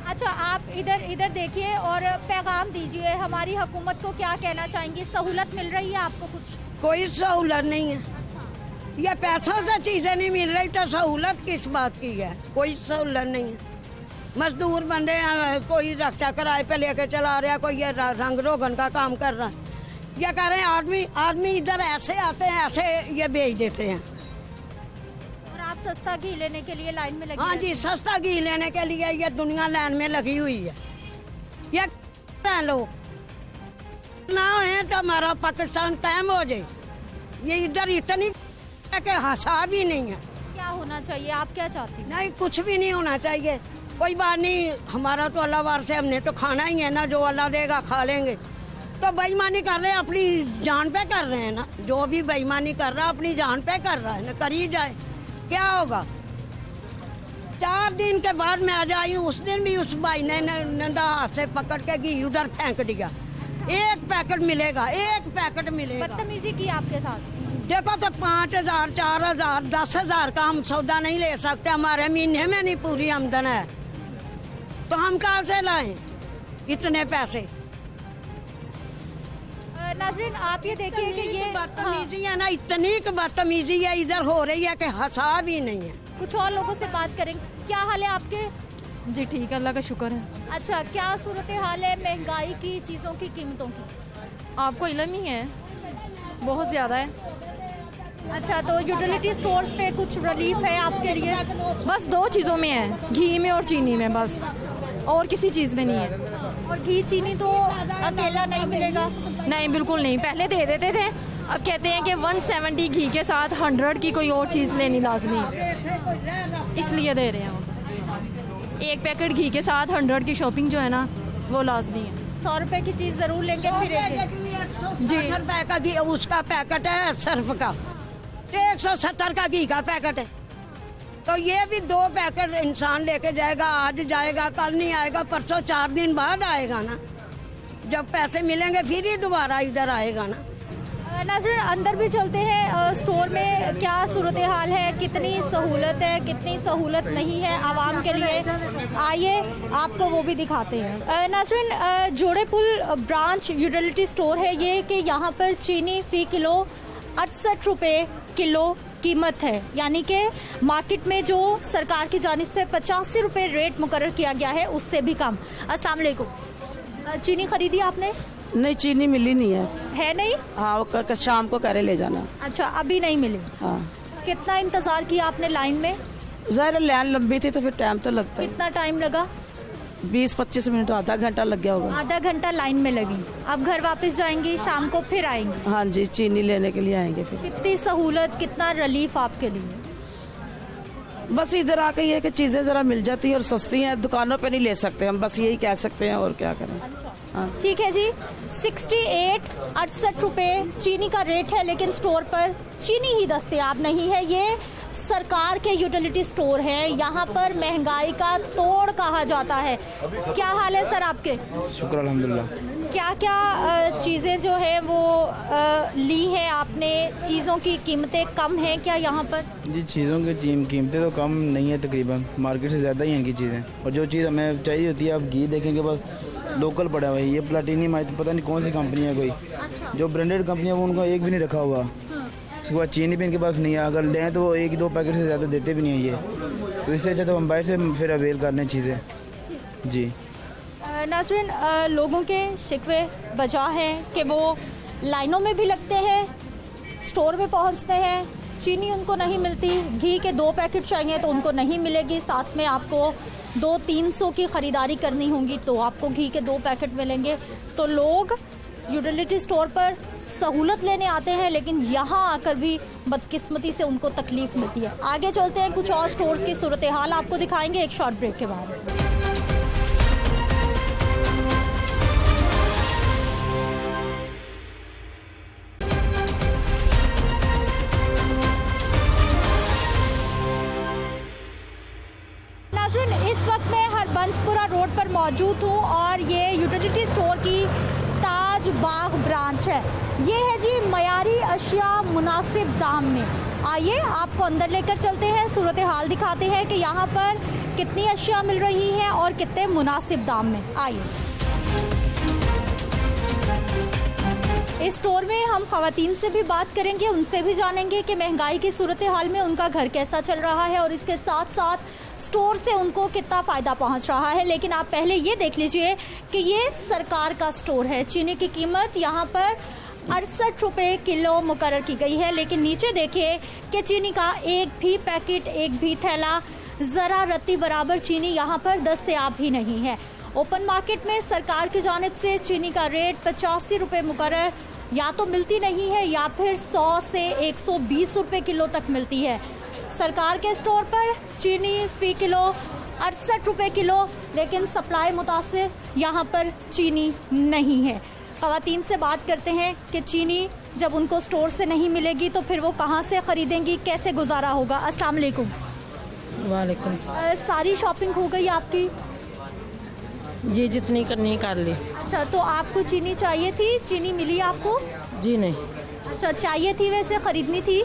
अच्छा, आप इधर देखिए और पैगाम दीजिए, हमारी हुकूमत को क्या कहना चाहेंगी? सहूलत मिल रही है आपको कुछ? कोई सहूलत नहीं है। ये पैसों से चीजें नहीं मिल रही तो सहूलत किस बात की है? कोई सहूलत नहीं है। मजदूर बंदे हैं, कोई रक्षा किराए पे लेके चला रहा है, कोई ये रंग रोगन का काम कर रहा है। ये कह रहे हैं आदमी इधर ऐसे आते हैं, ऐसे ये बेच देते हैं। और आप सस्ता घी लेने के लिए लाइन में लगे? हाँ जी, सस्ता घी लेने के लिए ये दुनिया लाइन में लगी हुई है। ये लोग ना है तो हमारा पाकिस्तान कायम हो जाए। ये इधर इतनी के हिसाब ही नहीं है। क्या होना चाहिए, आप क्या चाहती हैं? नहीं, कुछ भी नहीं होना चाहिए। कोई बात नहीं, हमारा तो अल्लाह वार से हमने तो खाना ही है ना, जो अल्लाह देगा खा लेंगे। तो बेईमानी कर रहे हैं, अपनी जान पे कर रहे हैं ना। जो भी बेईमानी कर रहा है अपनी जान पे कर रहा है ना, कर ही जाए, क्या होगा। 4 दिन के बाद मैं आज आई हूँ, उस दिन भी उस भाई ने नंदा हाथ से पकड़ के घी उधर फेंक दिया। 1 पैकेट मिलेगा, 1 पैकेट मिलेगा। बदतमीजी की आपके साथ? देखो कि 5,000, 4,000, 10,000 का हम सौदा नहीं ले सकते, हमारे महीने में नहीं पूरी आमदन है, तो हम कहाँ से लाएं इतने पैसे? नाज़रीन, आप ये देखिए कि ये बदतमीजी है ना, इतनी बदतमीजी है इधर हो रही है कि हिसाब ही नहीं है। कुछ और लोगों से बात करेंगे। क्या हाल है आपके? जी ठीक है, अल्लाह का शुक्र है। अच्छा, क्या सूरत हाल है महंगाई की, चीज़ों की कीमतों की? आपको इल्म ही है, बहुत ज़्यादा है। अच्छा, तो यूटिलिटी स्टोर्स पे कुछ रिलीफ है आपके लिए? बस 2 चीज़ों में है, घी में और चीनी में, बस और किसी चीज़ में नहीं है। और घी चीनी तो अकेला नहीं मिलेगा? नहीं, बिल्कुल नहीं। पहले दे देते थे, अब कहते हैं कि 170 घी के साथ 100 की कोई और चीज़ लेनी लाजमी है, इसलिए दे रहे हैं। 1 पैकेट घी के साथ 100 की शॉपिंग जो है ना, वो लाजमी है। 100 रुपए की चीज़ ज़रूर लेंगे फिर जी। 160 रुपए का घी उसका पैकेट है, सर्फ का 170 का घी का पैकेट है। तो ये भी 2 पैकेट इंसान लेके जाएगा, आज जाएगा, कल नहीं आएगा, परसों 4 दिन बाद आएगा ना। जब पैसे मिलेंगे फिर ही दोबारा इधर आएगा ना। नाज़रीन, अंदर भी चलते हैं, स्टोर में क्या सूरत हाल है, कितनी सहूलत है, कितनी सहूलत नहीं है आवाम के लिए, आइए आपको वो भी दिखाते हैं। नाज़रीन, जोड़े पुल ब्रांच यूटिलिटी स्टोर है ये, कि यहाँ पर चीनी फ़ी किलो 68 रुपये किलो कीमत है, यानी कि मार्केट में जो सरकार की जानिब से 85 रुपये रेट मुकर्रर किया गया है उससे भी कम। अस्सलाम वालेकुम। चीनी खरीदी आपने? नहीं, चीनी मिली नहीं है नहीं? हाँ, वो शाम को करे ले जाना। अच्छा, अभी नहीं मिली? हाँ। कितना इंतजार किया आपने लाइन में? ज़ाहिर लाइन लंबी थी तो फिर टाइम तो लगता है। कितना टाइम लगा? 20-25 मिनट, आधा घंटा लग गया होगा। आधा घंटा लाइन में लगी। अब घर वापस जाएंगी, शाम को फिर आएंगी? हाँ जी, चीनी लेने के लिए आएंगे फिर। कितनी सहूलत, कितना रिलीफ आपके लिए? बस इधर आके ये कि चीज़ें ज़रा मिल जाती हैं और सस्ती हैं, दुकानों पे नहीं ले सकते हम, बस यही कह सकते हैं, और क्या करें। हाँ। ठीक है जी, 68 रुपये चीनी का रेट है, लेकिन स्टोर पर चीनी ही दस्तयाब नहीं है। ये सरकार के यूटिलिटी स्टोर हैं, यहाँ पर महंगाई का तोड़ कहा जाता है। क्या हाल है सर आपके? शुक्र अल्हम्दुलिल्लाह। क्या क्या चीज़ें जो हैं वो ली हैं आपने? चीज़ों की कीमतें कम हैं क्या यहाँ पर? जी चीज़ों की कीमतें तो कम नहीं है, तकरीबन मार्केट से ज़्यादा ही हैं की चीज़ें। और जो चीज़ हमें चाहिए होती है, आप घी देखेंगे बस लोकल पड़ा हुआ है। ये प्लाटिनियम है, पता नहीं कौन सी कंपनी है कोई। जो ब्रांडेड कंपनी है वो उनको एक भी नहीं रखा हुआ। उसके बाद चीनी भी इनके पास नहीं है, अगर लें तो वो 1-2 पैकेट से ज़्यादा देते भी नहीं है ये। तो इससे अच्छा तो हम बाहर से फिर अवेल करने चीज़ें। जी नाज़रीन, लोगों के शिकवे बजा हैं कि वो लाइनों में भी लगते हैं, स्टोर में पहुंचते हैं, चीनी उनको नहीं मिलती, घी के 2 पैकेट चाहिए तो उनको नहीं मिलेगी, साथ में आपको 200-300 की ख़रीदारी करनी होगी तो आपको घी के 2 पैकेट मिलेंगे। तो लोग यूटिलिटी स्टोर पर सहूलत लेने आते हैं, लेकिन यहाँ आकर भी बदकिस्मती से उनको तकलीफ़ मिलती है। आगे चलते हैं, कुछ और स्टोर्स की सूरत हाल आपको दिखाएंगे एक शॉर्ट ब्रेक के बाद। इस वक्त मैं हरबंसपुरा रोड पर मौजूद हूँ और ये यूटिलिटी स्टोर की ताज बाग ब्रांच है। ये है जी मयारी अशिया मुनासिब दाम में। आइए आपको अंदर लेकर चलते हैं, सूरत हाल दिखाते हैं कि यहाँ पर कितनी अशिया मिल रही हैं और कितने मुनासिब दाम में। आइए, इस स्टोर में हम ख़वातीन से भी बात करेंगे, उनसे भी जानेंगे कि महंगाई की सूरत हाल में उनका घर कैसा चल रहा है और इसके साथ साथ स्टोर से उनको कितना फ़ायदा पहुंच रहा है। लेकिन आप पहले ये देख लीजिए कि ये सरकार का स्टोर है। चीनी की कीमत यहाँ पर 68 रुपये किलो मुकर्रर की गई है, लेकिन नीचे देखिए कि चीनी का एक भी पैकेट, एक भी थैला, ज़रा रत्ती बराबर चीनी यहाँ पर दस्तयाब ही नहीं है। ओपन मार्केट में सरकार की जानिब से चीनी का रेट 85 रुपये मुकर्रर या तो मिलती नहीं है या फिर 100 से 120 रुपये किलो तक मिलती है। सरकार के स्टोर पर चीनी फ़ी किलो 68 रुपये किलो, लेकिन सप्लाई मुतासिर यहाँ पर चीनी नहीं है। ख़वातीन से बात करते हैं कि चीनी जब उनको स्टोर से नहीं मिलेगी तो फिर वो कहाँ से ख़रीदेंगी, कैसे गुजारा होगा। अस्सलाम वालेकुम। वालेकुम। सारी शॉपिंग हो गई आपकी? जी जितनी करनी कर ली। अच्छा, तो आपको चीनी चाहिए थी, चीनी मिली आपको? जी नहीं। अच्छा, चाहिए थी, वैसे ख़रीदनी थी?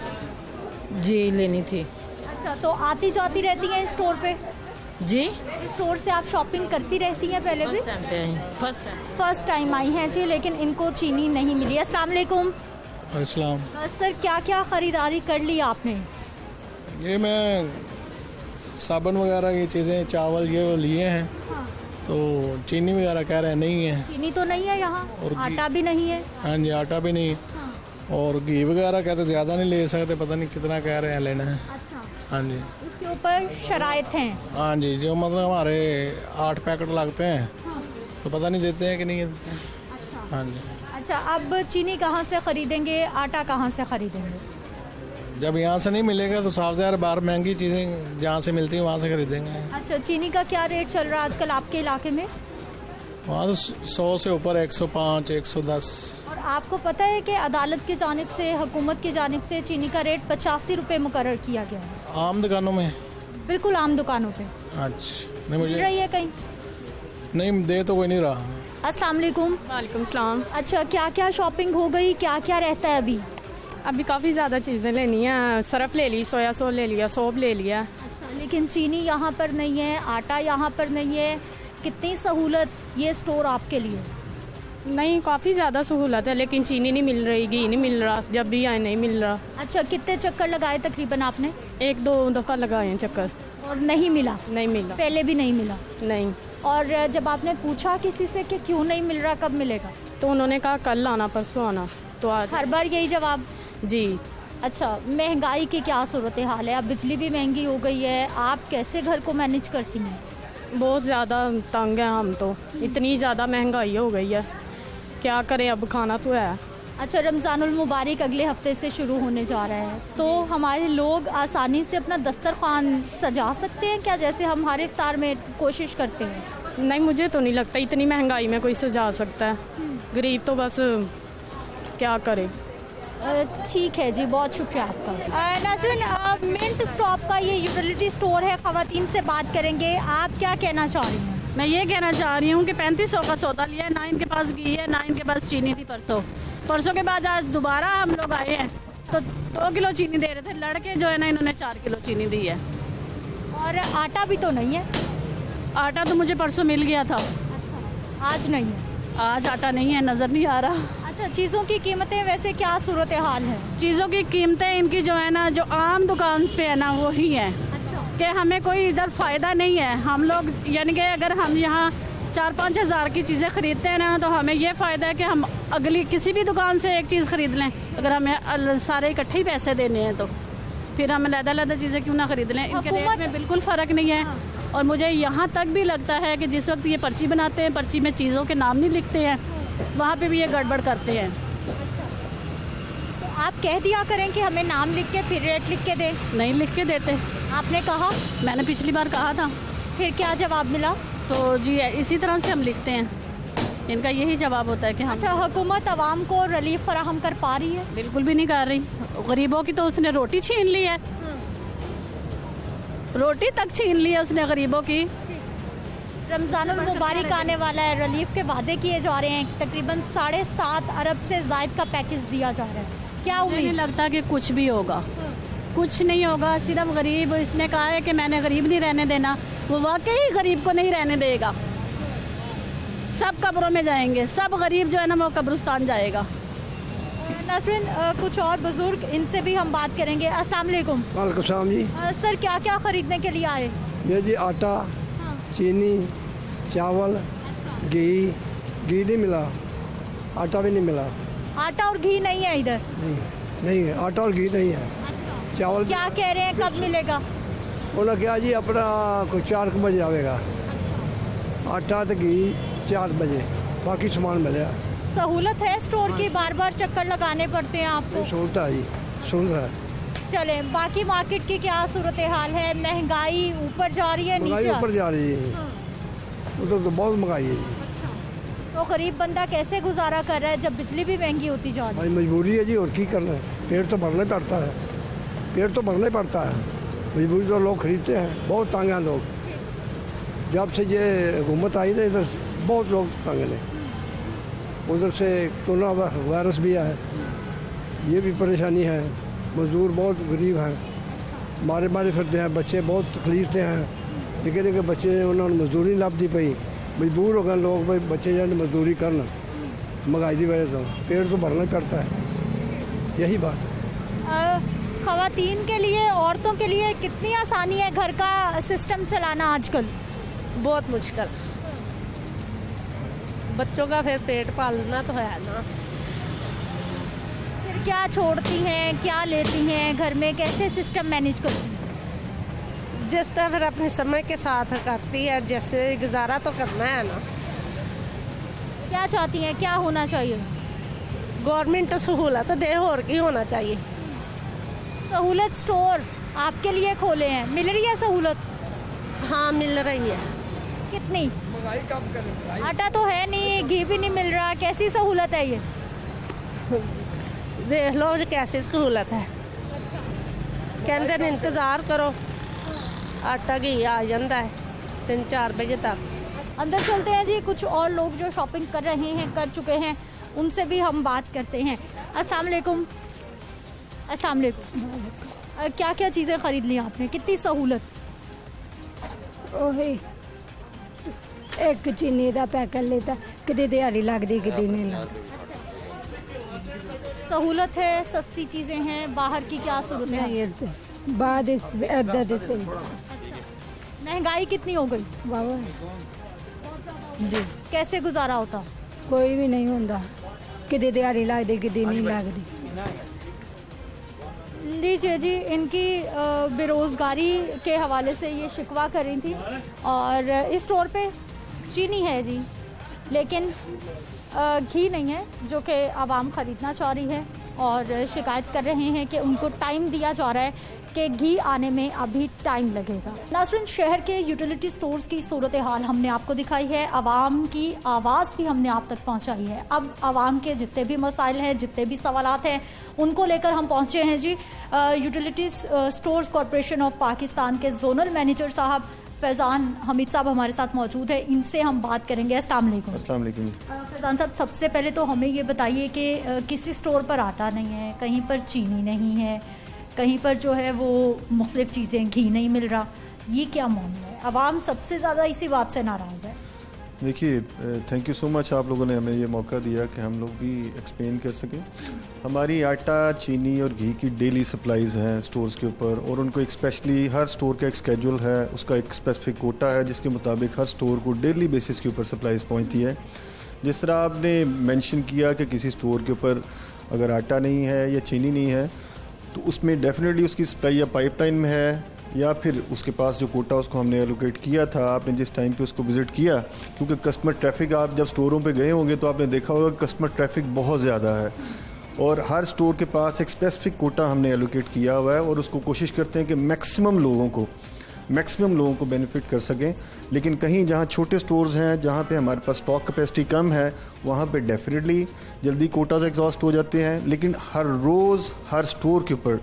जी लेनी थी। अच्छा, तो आती जाती रहती हैं स्टोर पे? जी, इस स्टोर से आप शॉपिंग करती रहती हैं पहले भी? फर्स्ट टाइम आई हैं जी, लेकिन इनको चीनी नहीं मिली। अस्सलाम वालेकुम। अस्सलाम। सर, क्या क्या ख़रीदारी कर ली आपने? ये मैं साबुन वगैरह की चीज़ें, चावल ये वो लिए हैं। हाँ। तो चीनी वगैरह कह रहे हैं नहीं है। चीनी तो नहीं है यहाँ, आटा भी नहीं है। हाँ जी, आटा भी नहीं। हाँ। और घी वगैरह कहते ज़्यादा नहीं ले सकते, पता नहीं कितना कह रहे हैं लेना है। अच्छा। हाँ जी, उसके ऊपर शराइत हैं। हाँ जी, जो मतलब हमारे 8 पैकेट लगते हैं। हाँ। तो पता नहीं देते हैं कि नहीं देते हैं। अच्छा। हाँ जी। अच्छा, अब चीनी कहाँ से ख़रीदेंगे, आटा कहाँ से ख़रीदेंगे? जब यहाँ से नहीं मिलेगा तो साफ ज़ाहिर बाहर महंगी चीज़ें जहाँ से मिलती हैं वहाँ से खरीदेंगे। अच्छा, चीनी का क्या रेट चल रहा है आजकल आपके इलाके में? वहाँ तो 100 से ऊपर 105, 110। और आपको पता है कि अदालत की जानिब से, हुकूमत की जानिब से चीनी का रेट 85 रुपये मुकर्रर किया गया है। आम दुकानों में? बिल्कुल आम दुकानों पे। अच्छा, नहीं मुझे रही है कहीं? नहीं, दे तो कोई नहीं रहा। अस्सलाम वालेकुम। वालेकुम सलाम। अच्छा, क्या क्या शॉपिंग हो गई, क्या क्या रहता है अभी? अभी काफ़ी ज़्यादा चीज़ें लेनी है। सरफ ले ली, सोया सॉस ले लिया, सोप ले लिया। अच्छा, लेकिन चीनी यहाँ पर नहीं है, आटा यहाँ पर नहीं है। कितनी सहूलत ये स्टोर आपके लिए? नहीं, काफ़ी ज़्यादा सहूलत है, लेकिन चीनी नहीं मिल रही, घी नहीं मिल रहा, जब भी आए नहीं मिल रहा। अच्छा, कितने चक्कर लगाए तकरीबन आपने? 1-2 दफ़ा लगाए हैं चक्कर और नहीं मिला? नहीं मिला। पहले भी नहीं मिला? नहीं। और जब आपने पूछा किसी से कि क्यों नहीं मिल रहा, कब मिलेगा, तो उन्होंने कहा कल आना, परसों आना। तो आज हर बार यही जवाब? जी। अच्छा, महंगाई की क्या सूरत हाल है? अब बिजली भी महंगी हो गई है, आप कैसे घर को मैनेज करती हैं? बहुत ज़्यादा तंग है हम तो, इतनी ज़्यादा महंगाई हो गई है, क्या करें, अब खाना तो है। अच्छा, रमज़ानुल मुबारक अगले हफ्ते से शुरू होने जा रहा है, तो हमारे लोग आसानी से अपना दस्तरखान सजा सकते हैं क्या, जैसे हम हर इफ्तार में कोशिश करते हैं? नहीं, मुझे तो नहीं लगता इतनी महंगाई में कोई सजा सकता है। गरीब तो बस क्या करे। ठीक है जी, बहुत शुक्रिया आपका। नाज़रीन, मिंट स्टॉप का ये यूटिलिटी स्टोर है, ख़वातीन से बात करेंगे। आप क्या कहना चाह रही हैं? मैं ये कहना चाह रही हूँ कि 3500 का सौदा लिया है, ना इनके पास घी है ना इनके पास चीनी थी परसों के बाद आज दोबारा हम लोग आए हैं तो 2 किलो चीनी दे रहे थे, लड़के जो है ना इन्होंने 4 किलो चीनी दी है। और आटा भी तो नहीं है? आटा तो मुझे परसों मिल गया था। अच्छा, आज नहीं है? आज आटा नहीं है, नज़र नहीं आ रहा। अच्छा, चीज़ों की कीमतें वैसे क्या सूरत हाल है? चीज़ों की कीमतें इनकी जो है ना, जो आम दुकान पे है ना वही है। कि हमें कोई इधर फ़ायदा नहीं है। हम लोग यानी कि अगर हम यहाँ 4-5 हज़ार की चीज़ें ख़रीदते हैं ना तो हमें ये फ़ायदा है कि हम अगली किसी भी दुकान से एक चीज़ ख़रीद लें। अगर हमें सारे इकट्ठे ही पैसे देने हैं तो फिर हम अलग-अलग चीज़ें क्यों ना ख़रीद लें। इनके रेट में बिल्कुल फ़र्क नहीं है। और मुझे यहाँ तक भी लगता है कि जिस वक्त ये पर्ची बनाते हैं, पर्ची में चीज़ों के नाम नहीं लिखते हैं, वहाँ पे भी ये गड़बड़ करते हैं। तो आप कह दिया करें कि हमें नाम लिख के फिर रेट लिख के दें। नहीं लिख के देते। आपने कहा? मैंने पिछली बार कहा था। फिर क्या जवाब मिला? तो जी इसी तरह से हम लिखते हैं, इनका यही जवाब होता है कि हम। अच्छा, हुकूमत आवाम को रिलीफ फराहम कर पा रही है? बिल्कुल भी नहीं कर रही। गरीबों की तो उसने रोटी छीन ली है, रोटी तक छीन ली है उसने गरीबों की। रमज़ानुल मुबारक आने वाला है, रिलीफ के वादे किए जा रहे हैं, तकरीबन 7.5 अरब से ज़ायद का पैकेज दिया जा रहा है। क्या मुझे नहीं लगता कि कुछ भी होगा, कुछ नहीं होगा। सिर्फ गरीब, इसने कहा है कि मैंने गरीब नहीं रहने देना, वो वाकई गरीब को नहीं रहने देगा। सब कब्रों में जाएंगे, सब गरीब जो है ना वो कब्रिस्तान जाएगा। नाज़रीन, कुछ और बुजुर्ग, इनसे भी हम बात करेंगे। अस्सलाम वालेकुम। वालेकुम सलाम जी। सर, क्या क्या ख़रीदने के लिए आए? ये जी आटा, चीनी, चावल, घी नहीं मिला, आटा भी नहीं मिला। आटा और घी नहीं है इधर? नहीं, आटा और घी नहीं है। चावल क्या कह रहे हैं, कब मिलेगा? उन्होंने कहा जी अपना कुछ 4 बजे आवेगा, आटा तो घी 4 बजे, बाकी सामान मिलेगा। सहूलत है स्टोर की? बार बार चक्कर लगाने पड़ते हैं आपको? सहूलत है जी, सहूलत है। चले, बाकी मार्केट की क्या सूरत हाल है? महंगाई ऊपर जा रही है, नीचे ऊपर जा रही है? उधर तो बहुत महंगाई है। तो गरीब बंदा कैसे गुजारा कर रहा है जब बिजली भी महंगी होती जा रही है? भाई मजबूरी है जी, और की करना है, पेट तो भरना पड़ता है, पेट तो भरना पड़ता है। मजबूरी तो लोग खरीदते हैं, बहुत तंग हैं लोग। जब से ये हुकूमत आई ना इधर बहुत लोग तंग हैं। उधर से कोरोना वायरस भी है, ये भी परेशानी है। मजदूर बहुत गरीब हैं, मारे फिरते हैं, बच्चे बहुत तकलीफ से हैं। निके बच्चे उन्होंने मजदूरी लभदी पई, मजबूर हो गए लोग भाई बच्चे जाने मजदूरी करना, महंगाई की वजह से पेट तो भरना पड़ता है, यही बात है। ख़वातीन के लिए, औरतों के लिए कितनी आसानी है घर का सिस्टम चलाना आजकल? बहुत मुश्किल। बच्चों का फिर पेट पालना तो है ना। फिर क्या छोड़ती हैं, क्या लेती हैं घर में, कैसे सिस्टम मैनेज करती हैं? जिस तरह फिर अपने समय के साथ करती है, जैसे गुजारा तो करना है ना। क्या चाहती हैं, क्या होना चाहिए? गवर्नमेंट सहूलत दे, और की होना चाहिए। सहूलत स्टोर आपके लिए खोले हैं, मिल रही है सहूलत? हाँ मिल रही है। कितनी? आटा तो है नहीं, घी भी नहीं मिल रहा, कैसी सहूलत है ये? देख लो कैसी सहूलत है। कहते हैं इंतज़ार करो, आटा घी आ जाता है 3-4 बजे तक। अंदर चलते हैं जी, कुछ और लोग जो शॉपिंग कर रहे हैं, कर चुके हैं, उनसे भी हम बात करते हैं। अस्सलाम वालेकुम। अस्सलाम वालेकुम। क्या क्या चीज़ें ख़रीद ली आपने, कितनी सहूलत? ओही एक चीनी का पैकेट लेता, कितनी दिहाड़ी लगती कितनी नहीं लगती। सहूलत है, सस्ती चीज़ें हैं, बाहर की क्या सूरत है? बाद महंगाई कितनी हो गई? बाबा जी, कैसे गुजारा होता? कोई भी नहीं होता, कितनी दिहाड़ी लगती कितनी नहीं लगती। लीजिए जी, इनकी बेरोज़गारी के हवाले से ये शिकवा कर रही थी। और इस स्टोर पे चीनी है जी, लेकिन घी नहीं है जो कि आवाम ख़रीदना चाह रही है। और शिकायत कर रहे हैं कि उनको टाइम दिया जा रहा है कि घी आने में अभी टाइम लगेगा। नाज़रीन, शहर के यूटिलिटी स्टोर्स की सूरत हाल हमने आपको दिखाई है, आवाम की आवाज़ भी हमने आप तक पहुंचाई है। अब आवाम के जितने भी मसाइल हैं, जितने भी सवालात हैं, उनको लेकर हम पहुंचे हैं जी utility stores corporation of Pakistan के जोनल मैनेजर साहब फैज़ान हमीद साहब हमारे साथ मौजूद है। इनसे हम बात करेंगे। अस्सलाम वालेकुम। फैज़ान साहब, सबसे पहले तो हमें ये बताइए कि किसी स्टोर पर आटा नहीं है, कहीं पर चीनी नहीं है, कहीं पर जो है वो मुख्तलिफ चीज़ें, घी नहीं मिल रहा, ये क्या मामला है? आवाम सबसे ज़्यादा इसी बात से नाराज़ है। देखिए, थैंक यू सो मच, आप लोगों ने हमें ये मौका दिया कि हम लोग भी एक्सप्लेन कर सकें। हमारी आटा, चीनी और घी की डेली सप्लाईज़ हैं स्टोर्स के ऊपर, और उनको एक स्पेशली हर स्टोर का एक स्केड्यूल है, उसका एक स्पेसिफिक कोटा है जिसके मुताबिक हर स्टोर को डेली बेसिस के ऊपर सप्लाईज़ पहुँचती है। जिस तरह आपने मेंशन किया कि किसी स्टोर के ऊपर अगर आटा नहीं है या चीनी नहीं है, तो उसमें डेफिनेटली उसकी सप्लाई या पाइपलाइन में है या फिर उसके पास जो कोटा उसको हमने एलोकेट किया था, आपने जिस टाइम पे उसको विज़िट किया, क्योंकि कस्टमर ट्रैफिक, आप जब स्टोरों पे गए होंगे तो आपने देखा होगा कस्टमर ट्रैफिक बहुत ज़्यादा है और हर स्टोर के पास एक स्पेसिफिक कोटा हमने एलोकेट किया हुआ है और उसको कोशिश करते हैं कि मैक्सिमम लोगों को बेनिफिट कर सकें। लेकिन कहीं जहाँ छोटे स्टोर्स हैं, जहाँ पे हमारे पास स्टॉक कैपेसिटी कम है, वहाँ पे डेफिनेटली जल्दी कोटाज एग्जॉस्ट हो जाते हैं। लेकिन हर रोज़ हर स्टोर के ऊपर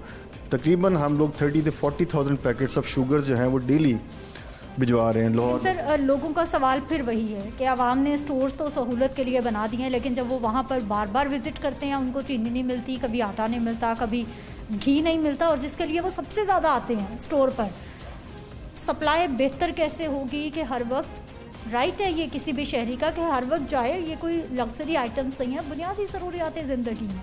तकरीबन हम लोग 30 से 40,000 पैकेट्स ऑफ शुगर जो हैं वो डेली भिजवा रहे हैं लाहौर। सर, लोगों का सवाल फिर वही है कि आवाम ने स्टोर्स तो सहूलत के लिए बना दिए हैं, लेकिन जब वो वहाँ पर बार बार विजिट करते हैं, उनको चीनी नहीं मिलती, कभी आटा नहीं मिलता, कभी घी नहीं मिलता, और जिसके लिए वो सबसे ज़्यादा आते हैं स्टोर पर। सप्लाई बेहतर कैसे होगी कि हर वक्त राइट है ये किसी भी शहरी का कि हर वक्त जाए, ये कोई लग्जरी आइटम्स नहीं है, बुनियादी ज़रूरियात ज़िंदगी में।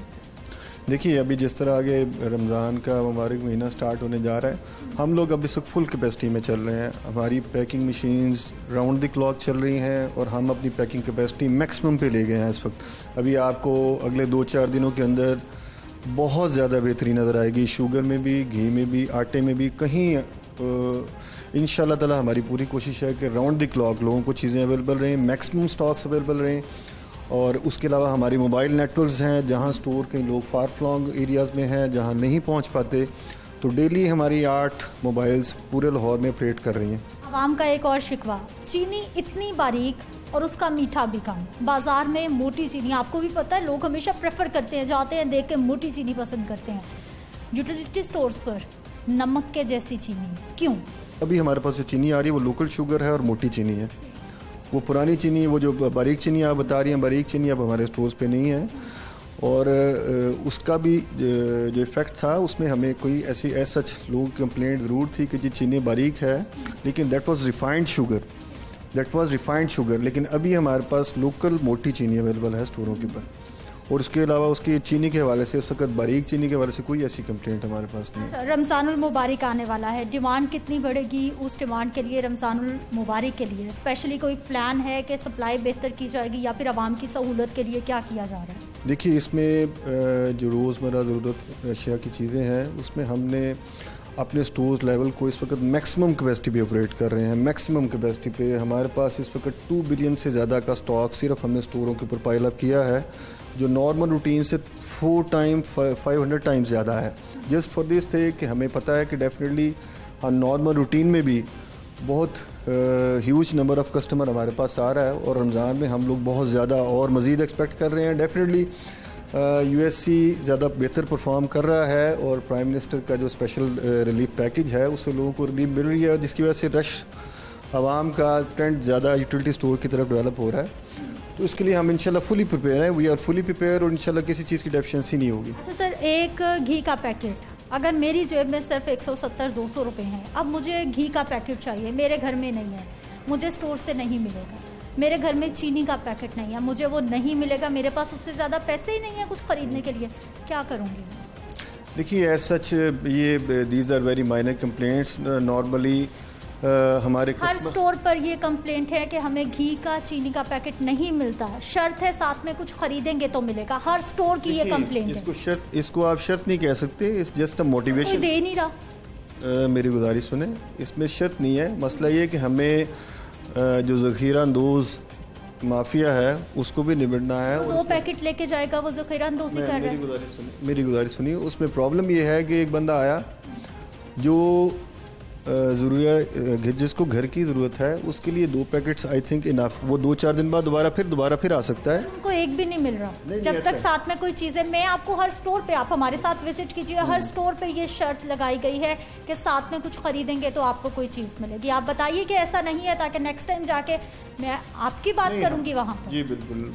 देखिए, अभी जिस तरह आगे रमज़ान का मुबारक महीना स्टार्ट होने जा रहा है, हम लोग अभी इस वक्त फुल कैपेसिटी में चल रहे हैं। हमारी packing machines round the clock चल रही हैं और हम अपनी पैकिंग कैपेसिटी मैक्सिमम पे ले गए हैं इस वक्त। अभी आपको अगले 2-4 दिनों के अंदर बहुत ज़्यादा बेहतरी नज़र आएगी, शुगर में भी, घी में भी, आटे में भी। कहीं इंशाल्लाह ताला हमारी पूरी कोशिश है कि राउंड द क्लॉक लोगों को चीज़ें अवेलेबल रहें, मैक्सिमम स्टॉक्स अवेलेबल रहें। और उसके अलावा हमारी मोबाइल नेटवर्क्स हैं, जहां स्टोर के लोग फार फ्लॉन्ग एरियाज़ में हैं, जहां नहीं पहुंच पाते, तो डेली हमारी 8 मोबाइल्स पूरे लाहौर में ऑपरेट कर रही हैं। आवाम का एक और शिकवा, चीनी इतनी बारीक और उसका मीठा भी कम। बाज़ार में मोटी चीनी, आपको भी पता है, लोग हमेशा प्रेफर करते हैं, जाते हैं देख के मोटी चीनी पसंद करते हैं। यूटिलिटी स्टोर्स पर नमक के जैसी चीनी क्यों? अभी हमारे पास जो चीनी आ रही है वो लोकल शुगर है और मोटी चीनी है। वो पुरानी चीनी, वो जो बारीक चीनी आप बता रही हैं, बारीक चीनी अब हमारे स्टोर्स पे नहीं है। और उसका भी जो इफ़ेक्ट था, उसमें हमें कोई ऐसी सच लोगों की कंप्लेंट ज़रूर थी कि जी चीनी बारीक है, लेकिन दैट वाज रिफाइंड शुगर। लेकिन अभी हमारे पास लोकल मोटी चीनी अवेलेबल है स्टोरों के ऊपर, और उसके अलावा उसकी चीनी के हवाले से, उस वक्त बारीक चीनी के हवाले से कोई ऐसी कंप्लेंट हमारे पास नहीं है। रमज़ानुल मुबारक आने वाला है, डिमांड कितनी बढ़ेगी? उस डिमांड के लिए, रमज़ानुल मुबारक के लिए स्पेशली कोई प्लान है कि सप्लाई बेहतर की जाएगी या फिर आवाम की सहूलत के लिए क्या किया जा रहा है? देखिए, इसमें जो रोज़मर्रा ज़रूरत अशिया की चीज़ें हैं, उसमें हमने अपने स्टोर्स लेवल को इस वक्त मैक्सिमम कैपेसिटी पे ऑपरेट कर रहे हैं। मैक्सिमम कैपेसिटी पे हमारे पास इस वक्त 2 बिलियन से ज़्यादा का स्टॉक सिर्फ हमने स्टोरों के ऊपर पाइल अप किया है, जो नॉर्मल रूटीन से 500 टाइम ज़्यादा है। जस्ट फॉर दिस थे कि हमें पता है कि डेफिनेटली नॉर्मल रूटीन में भी बहुत ह्यूज नंबर ऑफ़ कस्टमर हमारे पास आ रहा है, और रमज़ान में हम लोग बहुत ज़्यादा और मज़ीद एक्सपेक्ट कर रहे हैं। डेफिनेटली USC ज़्यादा बेहतर परफॉर्म कर रहा है, और प्राइम मिनिस्टर का जो स्पेशल रिलीफ पैकेज है उससे लोगों को रिलीफ मिल रही है, जिसकी वजह से रश आवाम का ट्रेंड ज़्यादा यूटिलिटी स्टोर की तरफ डेवलप हो रहा है। तो इसके लिए हम इंशाल्लाह फुली प्रिपेयर हैं, वी आर फुली प्रिपेयर, और इंशाल्लाह किसी चीज़ की डेफिशिएंसी नहीं होगी। अच्छा सर, एक घी का पैकेट अगर मेरी जेब में सिर्फ 170-200 रुपये हैं, अब मुझे घी का पैकेट चाहिए, मेरे घर में नहीं है, मुझे स्टोर से नहीं मिलेगा। मेरे घर में चीनी का पैकेट नहीं है, मुझे वो नहीं मिलेगा, मेरे पास उससे ज़्यादा पैसे ही नहीं है कुछ ख़रीदने के लिए, क्या करूँगी? देखिए, एज सच ये these are very minor complaints. Normally हमारे हर स्टोर पर ये कंप्लेंट है कि हमें घी का, चीनी का पैकेट नहीं मिलता, शर्त है साथ में कुछ खरीदेंगे तो मिलेगा। हर स्टोर की ये कंप्लेंट है। इसको आप शर्त नहीं कह सकते, इट्स जस्ट अ मोटिवेशन। कोई दे नहीं रहा। मेरी गुजारिश सुने, इसमें शर्त नहीं है। मसला ये कि हमें जो ज़ख़ीरा अंदोज़ माफिया है उसको भी निबटना है। तो 2 पैकेट लेके जाएगा वो ज़ख़ीरा अंदोज़ी कर रहा है। मेरी गुजारिश सुनिए। उसमें प्रॉब्लम ये है कि एक बंदा आया जो ज़रूरत जिसको घर की ज़रूरत है उसके लिए 2 पैकेट्स आई थिंक इनफ। वो 2-4 दिन बाद दोबारा फिर आ सकता है। उनको एक भी नहीं मिल रहा जब तक साथ में कोई चीज़ है। मैं आपको हर स्टोर पे, आप हमारे साथ विजिट कीजिए, हर स्टोर पे ये शर्त लगाई गई है कि साथ में कुछ खरीदेंगे तो आपको कोई चीज़ मिलेगी। आप बताइए कि ऐसा नहीं है, ताकि नेक्स्ट टाइम जाके मैं आपकी बात करूंगी वहाँ पर। जी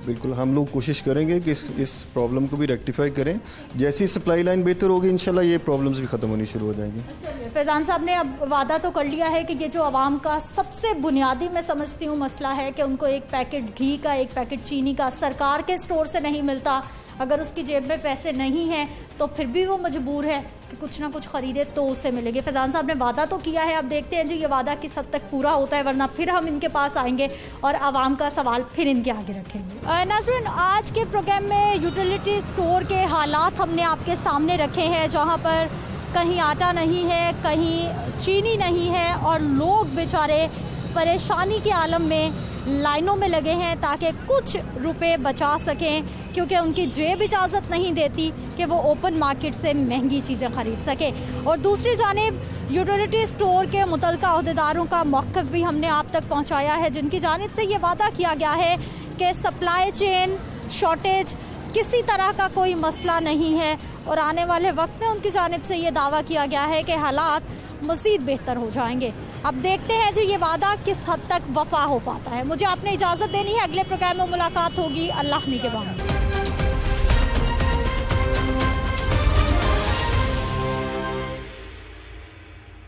बिल्कुल हम लोग कोशिश करेंगे कि इस प्रॉब्लम को भी रेक्टिफाई करें। जैसी सप्लाई लाइन बेहतर होगी इंशाल्लाह ये प्रॉब्लम्स भी ख़त्म होनी शुरू हो जाएंगी। फैज़ान साहब ने अब वादा तो कर लिया है कि ये जो आवाम का सबसे बुनियादी मैं समझती हूँ मसला है कि उनको 1 पैकेट घी का, 1 पैकेट चीनी का सरकार के स्टोर से नहीं मिलता। अगर उसकी जेब में पैसे नहीं हैं तो फिर भी वो मजबूर है कि कुछ ना कुछ खरीदे तो उससे मिलेगी। फैज़ान साहब ने वादा तो किया है, अब देखते हैं जी ये वादा किस हद तक पूरा होता है, वरना फिर हम इनके पास आएंगे और आवाम का सवाल फिर इनके आगे रखेंगे। नाज़रीन, आज के प्रोग्राम में यूटिलिटी स्टोर के हालात हमने आपके सामने रखे हैं, जहाँ पर कहीं आटा नहीं है, कहीं चीनी नहीं है और लोग बेचारे परेशानी के आलम में लाइनों में लगे हैं ताकि कुछ रुपए बचा सकें, क्योंकि उनकी जेब इजाज़त नहीं देती कि वो ओपन मार्केट से महंगी चीज़ें ख़रीद सकें। और दूसरी जानिब यूटिलिटी स्टोर के मुतल्लिका अहदेदारों का मौक़िफ़ भी हमने आप तक पहुँचाया है, जिनकी जानिब से ये वादा किया गया है कि सप्लाई चेन शॉर्टेज किसी तरह का कोई मसला नहीं है और आने वाले वक्त में उनकी जानिब से ये दावा किया गया है कि हालात मज़ीद बेहतर हो जाएंगे। अब देखते हैं जो ये वादा किस हद तक वफा हो पाता है। मुझे आपने इजाज़त देनी है, अगले प्रोग्राम में मुलाकात होगी। अल्लाह निगहबान।